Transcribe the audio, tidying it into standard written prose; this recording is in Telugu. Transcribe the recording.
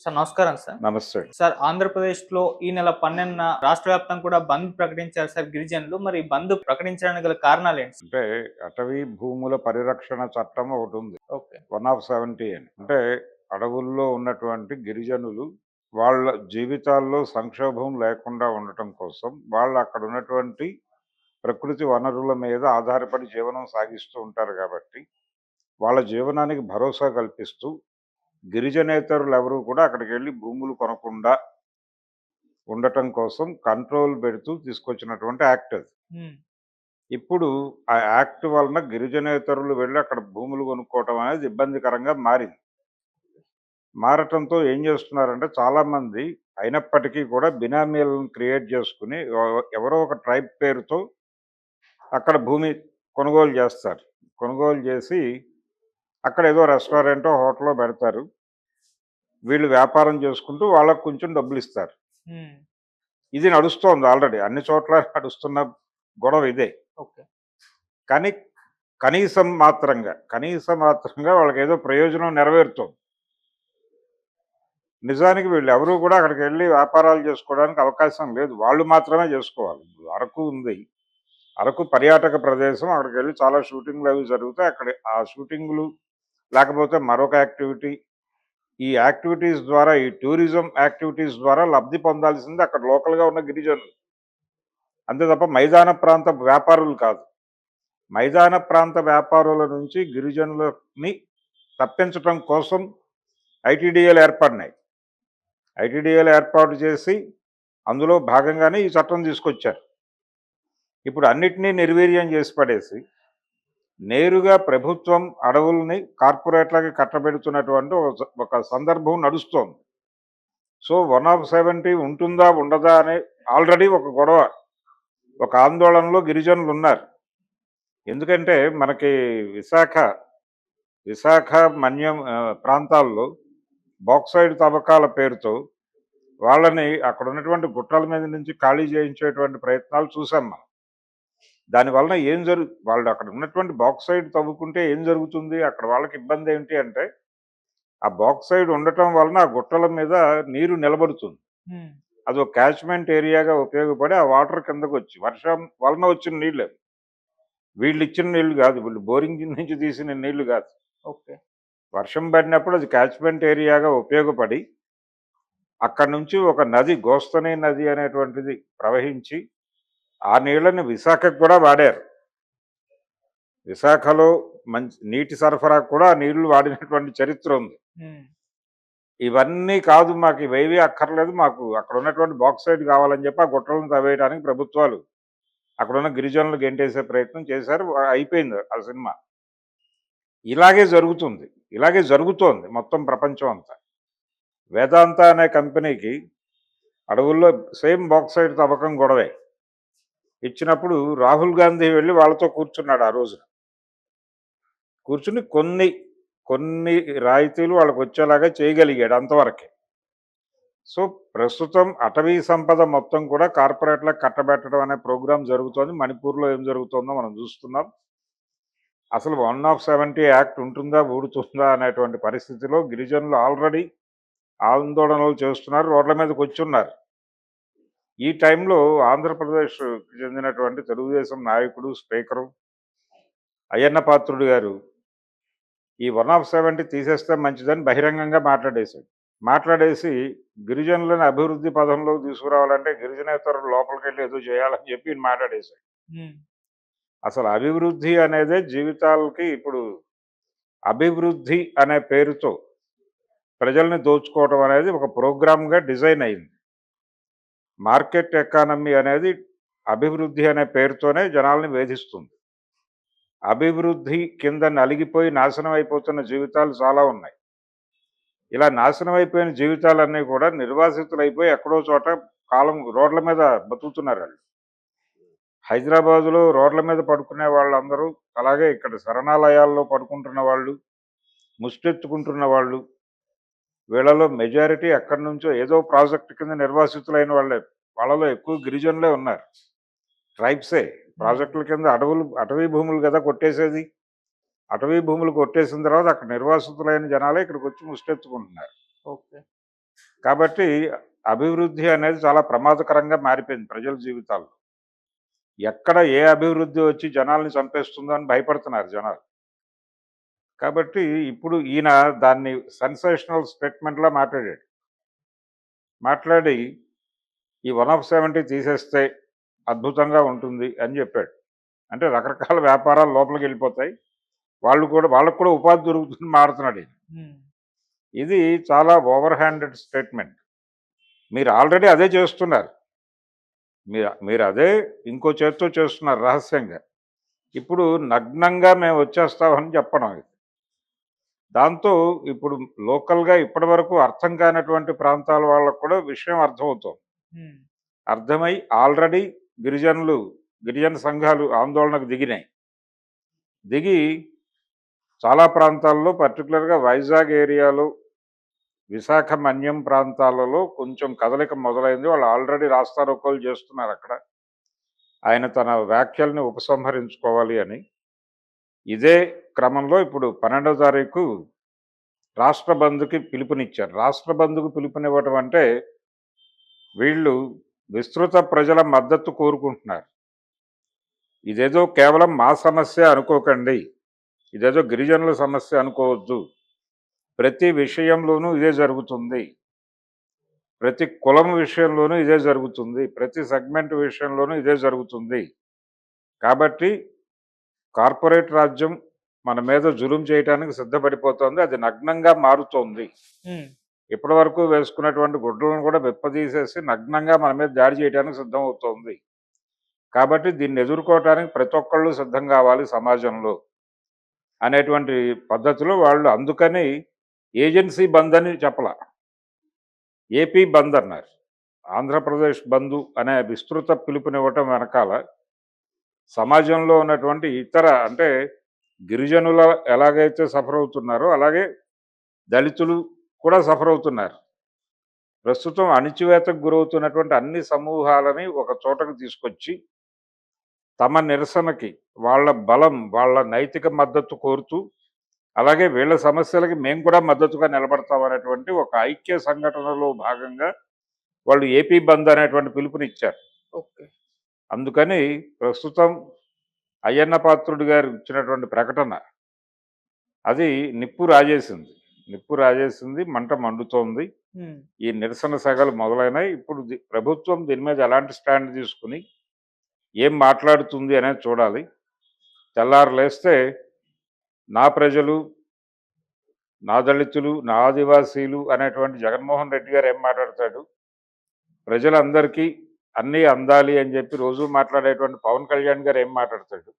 సార్ నమస్కారం సార్. నమస్తే. సార్ ఆంధ్రప్రదేశ్‌లో ఈ నెల 12న రాష్ట్ర వ్యాప్తంగా కూడా బంద్ ప్రకటించారు సార్ గిరిజనులు. మరి బంద్ ప్రకటించడానికి గల కారణాలేంటి? అంటే అటవీ భూముల పరిరక్షణ చట్టం ఒకటుంది. ఓకే. 170 అని. అంటే అడవుల్లో ఉన్నటువంటి గిరిజనులు వాళ్ళ జీవితాల్లో సంక్షోభం లేకుండా ఉండటం కోసం వాళ్ళు అక్కడ ఉన్నటువంటి ప్రకృతి వనరుల మీద ఆధారపడి జీవనం సాగిస్తూ ఉంటారు కాబట్టి, వాళ్ళ జీవనానికి భరోసా కల్పిస్తూ గిరిజనేతరులెవరూ కూడా అక్కడికెళ్ళి భూములు కొనకుండా ఉండటం కోసం కంట్రోల్ పెడుతూ తీసుకొచ్చినటువంటి యాక్ట్ అది. హ్మ్. ఇప్పుడు ఆ యాక్ట్ వలన గిరిజనేతరులు వెళ్ళి అక్కడ భూములు కొనుక్కోవటం అనేది ఇబ్బందికరంగా మారింది. మారటంతో ఏం చేస్తున్నారంటే చాలామంది అయినప్పటికీ కూడా బినామీలను క్రియేట్ చేసుకుని ఎవరో ఒక ట్రైబ్ పేరుతో అక్కడ భూమి కొనుగోలు చేస్తారు. కొనుగోలు చేసి అక్కడ ఏదో రెస్టారెంటో, హోటలో పెడతారు. వీళ్ళు వ్యాపారం చేసుకుంటూ వాళ్ళకి కొంచెం డబ్బులిస్తారు. హ్మ్. ఇది నడుస్తోంది ఆల్రెడీ. అన్ని చోట్ల నడుస్తున్న గొడవ ఇదే. ఓకే. కానీ కనీసం మాత్రంగా వాళ్ళకేదో ప్రయోజనం నెరవేరుతోంది. నిజానికి వీళ్ళెవరూ కూడా అక్కడికెళ్ళి వ్యాపారాలు చేసుకోవడానికి అవకాశం లేదు. వాళ్ళు మాత్రమే చేసుకోవాలి. ఇప్పుడు అరకు ఉంది. అరకు పర్యాటక ప్రదేశం. అక్కడికెళ్ళి చాలా షూటింగ్‌లవి జరుగుతాయి. అక్కడ ఆ షూటింగులు లేకపోతే మరొక యాక్టివిటీ, ఈ యాక్టివిటీస్ ద్వారా ఈ టూరిజం యాక్టివిటీస్ ద్వారా లబ్ధి పొందాల్సింది అక్కడ లోకల్‌గా ఉన్న గిరిజనులు. అంతే తప్ప మైదాన ప్రాంత వ్యాపారులు కాదు. మైదాన ప్రాంత వ్యాపారుల నుంచి గిరిజనులని తప్పించటం కోసం ఐటీడీఏలు ఏర్పడినాయి. ఐటీడీఏలు ఏర్పాటు చేసి అందులో భాగంగానే ఈ చట్టం తీసుకొచ్చారు. ఇప్పుడు అన్నిటినీ నిర్వీర్యం చేసి పడేసి నేరుగా ప్రభుత్వం అడవుల్ని కార్పొరేట్లకి కట్టబెడుతున్నటువంటి ఒక సందర్భం నడుస్తోంది. సో 170 ఉంటుందా ఉండదా అనే ఆల్రెడీ ఒక గొడవ, ఒక ఆందోళనలో గిరిజనులు ఉన్నారు. ఎందుకంటే మనకి విశాఖ మన్యం ప్రాంతాల్లో బాక్సైడ్ తవ్వకాల పేరుతో వాళ్ళని అక్కడ ఉన్నటువంటి గుట్టల మీద నుంచి ఖాళీ చేయించేటువంటి ప్రయత్నాలు చూసాం మనం. దానివలన వాళ్ళు అక్కడ ఉన్నటువంటి బాక్సైడ్ తవ్వుకుంటే ఏం జరుగుతుంది, అక్కడ వాళ్ళకి ఇబ్బంది ఏంటి అంటే ఆ బాక్సైడ్ ఉండటం వలన ఆ గుట్టల మీద నీరు నిలబడుతుంది. హ్మ్. అది ఒక క్యాచ్మెంట్ ఏరియాగా ఉపయోగపడి ఆ వాటర్ కిందకు వచ్చి వర్షం వలన వచ్చిన నీళ్ళు అవి. వీళ్ళు ఇచ్చిన నీళ్లు కాదు, వీళ్ళు బోరింగ్ నుంచి తీసిన నీళ్లు కాదు. ఓకే. వర్షం పడినప్పుడు అది క్యాచ్మెంట్ ఏరియాగా ఉపయోగపడి అక్కడి నుంచి ఒక నది, గోస్తని నది అనేటువంటిది ప్రవహించి ఆ నీళ్ళని విశాఖకు కూడా వాడారు. విశాఖలో మంచి నీటి సరఫరా కూడా ఆ నీళ్లు వాడినటువంటి చరిత్ర ఉంది. హ్మ్. ఇవన్నీ కాదు, మాకు ఇవేవీ అక్కర్లేదు, మాకు అక్కడ ఉన్నటువంటి బాక్సైడ్ కావాలని చెప్పి ఆ గుట్టలను తవ్వేయడానికి ప్రభుత్వాలు అక్కడున్న గిరిజనులు గెంటేసే ప్రయత్నం చేశారు. అయిపోయింది ఆ సినిమా. ఇలాగే జరుగుతోంది మొత్తం ప్రపంచం అంతా. వేదాంత అనే కంపెనీకి అడవుల్లో సేమ్ బాక్సైడ్ తవ్వకం గొడవే. ఇచ్చినప్పుడు రాహుల్ గాంధీ వెళ్ళి వాళ్ళతో కూర్చున్నాడు ఆ రోజున. కూర్చుని కొన్ని రాయితీలు వాళ్ళకు వచ్చేలాగా చేయగలిగాడు అంతవరకే. సో ప్రస్తుతం అటవీ సంపద మొత్తం కూడా కార్పొరేట్లకు కట్టబెట్టడం అనే ప్రోగ్రాం జరుగుతోంది. మణిపూర్లో ఏం జరుగుతుందో మనం చూస్తున్నాం. అసలు 170 యాక్ట్ ఉంటుందా ఊడుతుందా అనేటువంటి పరిస్థితిలో గిరిజనులు ఆల్రెడీ ఆందోళనలు చేస్తున్నారు, రోడ్ల మీదకి వచ్చున్నారు. ఈ టైంలో ఆంధ్రప్రదేశ్కి చెందినటువంటి తెలుగుదేశం నాయకుడు, స్పీకరు అయ్యన్న పాత్రుడు గారు ఈ 170 తీసేస్తే మంచిదని బహిరంగంగా మాట్లాడేసి గిరిజనులను అభివృద్ధి పదంలో తీసుకురావాలంటే గిరిజనేతరులు లోపలికెళ్ళి ఏదో చేయాలని చెప్పి ఈయన మాట్లాడేశాడు. హ్మ్. అసలు అభివృద్ధి అనేదే జీవితాలకి ఇప్పుడు అభివృద్ధి అనే పేరుతో ప్రజల్ని దోచుకోవడం అనేది ఒక ప్రోగ్రామ్గా డిజైన్ అయింది. మార్కెట్ ఎకానమీ అనేది అభివృద్ధి అనే పేరుతోనే జనాల్ని వేధిస్తుంది. అభివృద్ధి కింద నలిగిపోయి నాశనం అయిపోతున్న జీవితాలు చాలా ఉన్నాయి. ఇలా నాశనం అయిపోయిన జీవితాలన్నీ కూడా నిర్వాసితులైపోయి ఎక్కడో చోట కాలం రోడ్ల మీద బతుకుతున్నారు వాళ్ళు. హైదరాబాదులో రోడ్ల మీద పడుకునే వాళ్ళందరూ, అలాగే ఇక్కడ శరణాలయాల్లో పడుకుంటున్న వాళ్ళు, ముష్టెత్తుకుంటున్న వాళ్ళు, వీళ్ళలో మెజారిటీ ఎక్కడి నుంచో ఏదో ప్రాజెక్టు కింద నిర్వాసితులైన వాళ్ళే. వాళ్ళలో ఎక్కువ గిరిజనులే ఉన్నారు, ట్రైబ్సే. ప్రాజెక్టుల కింద అటవీ భూములు కదా కొట్టేసేది. అటవీ భూములు కొట్టేసిన తర్వాత అక్కడ నిర్వాసితులైన జనాలే ఇక్కడికి వచ్చి ముష్టెత్తుకుంటున్నారు. ఓకే. కాబట్టి అభివృద్ధి అనేది చాలా ప్రమాదకరంగా మారిపోయింది ప్రజల జీవితాల్లో. ఎక్కడ ఏ అభివృద్ధి వచ్చి జనాల్ని చంపేస్తుందో అని భయపడుతున్నారు జనాలు. కాబట్టి ఇప్పుడు ఈయన దాన్ని సెన్సేషనల్ స్టేట్మెంట్‌లా మాట్లాడాడు. మాట్లాడి ఈ 1/70 తీసేస్తే అద్భుతంగా ఉంటుంది అని చెప్పాడు. అంటే రకరకాల వ్యాపారాలు లోపలికెళ్ళిపోతాయి. వాళ్ళకి కూడా ఉపాధి దొరుకుతుంది మారుతున్నాడు ఈయన. హ్మ్. ఇది చాలా ఓవర్ హ్యాండెడ్ స్టేట్మెంట్. మీరు ఆల్రెడీ అదే చేస్తున్నారు. మీరు అదే ఇంకో చేత్తో చేస్తున్నారు రహస్యంగా. ఇప్పుడు నగ్నంగా మేము వచ్చేస్తామని చెప్పడం ఇది. దాంతో ఇప్పుడు లోకల్‌గా ఇప్పటివరకు అర్థం కానటువంటి ప్రాంతాల వాళ్ళకి కూడా విషయం అర్థమవుతోంది. హ్మ్. అర్థమై ఆల్రెడీ గిరిజన సంఘాలు ఆందోళనకు దిగినాయి. దిగి చాలా ప్రాంతాల్లో పర్టిక్యులర్‌గా వైజాగ్ ఏరియాలో, విశాఖ, మన్యం ప్రాంతాలలో కొంచెం కదలిక మొదలైంది. వాళ్ళు ఆల్రెడీ రాస్తారోకోలు చేస్తున్నారక్కడ. ఆయన తన వ్యాఖ్యల్ని ఉపసంహరించుకోవాలి అని. ఇదే క్రమంలో ఇప్పుడు 12వ తారీఖు రాష్ట్ర బంద్‌కి పిలుపునిచ్చారు. రాష్ట్ర బంద్‌కు పిలుపునివ్వటం అంటే వీళ్ళు విస్తృత ప్రజల మద్దతు కోరుకుంటున్నారు. ఇదేదో కేవలం మా సమస్య అనుకోకండి. ఇదేదో గిరిజనుల సమస్య అనుకోవద్దు. ప్రతి విషయంలోనూ ఇదే జరుగుతుంది. ప్రతి కులం విషయంలోనూ ఇదే జరుగుతుంది. ప్రతి సెగ్మెంట్ విషయంలోనూ ఇదే జరుగుతుంది. కాబట్టి కార్పొరేట్ రాజ్యం మన మీద జులుం చేయటానికి సిద్ధపడిపోతోంది. అది నగ్నంగా మారుతోంది. హ్మ్. ఇప్పటివరకు వేసుకున్నటువంటి గుడ్డలను కూడా విప్పదీసేసి నగ్నంగా మన మీద దాడి చేయడానికి సిద్ధమవుతోంది. కాబట్టి దీన్ని ఎదుర్కోవటానికి ప్రతి ఒక్కళ్ళు సిద్ధం కావాలి సమాజంలో అనేటువంటి పద్ధతిలో వాళ్ళు అందుకని ఏజెన్సీ బంద్ అని చెప్పలా. ఏపీ బంద్ అన్నారు. ఆంధ్రప్రదేశ్ బంధు అనే విస్తృత పిలుపునివ్వటం వెనకాల సమాజంలో ఉన్నటువంటి ఇతర అంటే గిరిజనుల ఎలాగైతే సఫర్ అవుతున్నారో అలాగే దళితులు కూడా సఫర్ అవుతున్నారు. ప్రస్తుతం అణిచివేతకు గురవుతున్నటువంటి అన్ని సమూహాలని ఒక చోటకు తీసుకొచ్చి తమ నిరసనకి వాళ్ళ బలం, వాళ్ళ నైతిక మద్దతు కోరుతూ అలాగే వీళ్ళ సమస్యలకి మేము కూడా మద్దతుగా నిలబడతామనేటువంటి ఒక ఐక్య సంఘటనలో భాగంగా వాళ్ళు ఏపీ బంద్ అనేటువంటి పిలుపునిచ్చారు. ఓకే. అందుకని ప్రస్తుతం అయ్యన్న పాత్రుడు గారు ఇచ్చినటువంటి ప్రకటన అది నిప్పు రాజేసింది, మంట మండుతోంది. హ్మ్. ఈ నిరసన సెగలు మొదలైనాయి. ఇప్పుడు ప్రభుత్వం దీని మీద ఎలాంటి స్టాండ్ తీసుకుని ఏం మాట్లాడుతుంది అనేది చూడాలి. తెల్లారు లేస్తే నా ప్రజలు, నా దళితులు, నా ఆదివాసీలు అనేటువంటి జగన్మోహన్ రెడ్డి గారు ఏం మాట్లాడతాడు? ప్రజలందరికీ అన్నీ అందాలి అని చెప్పి రోజు మాట్లాడేటువంటి పవన్ కళ్యాణ్ గారు ఏం మాట్లాడతాడు?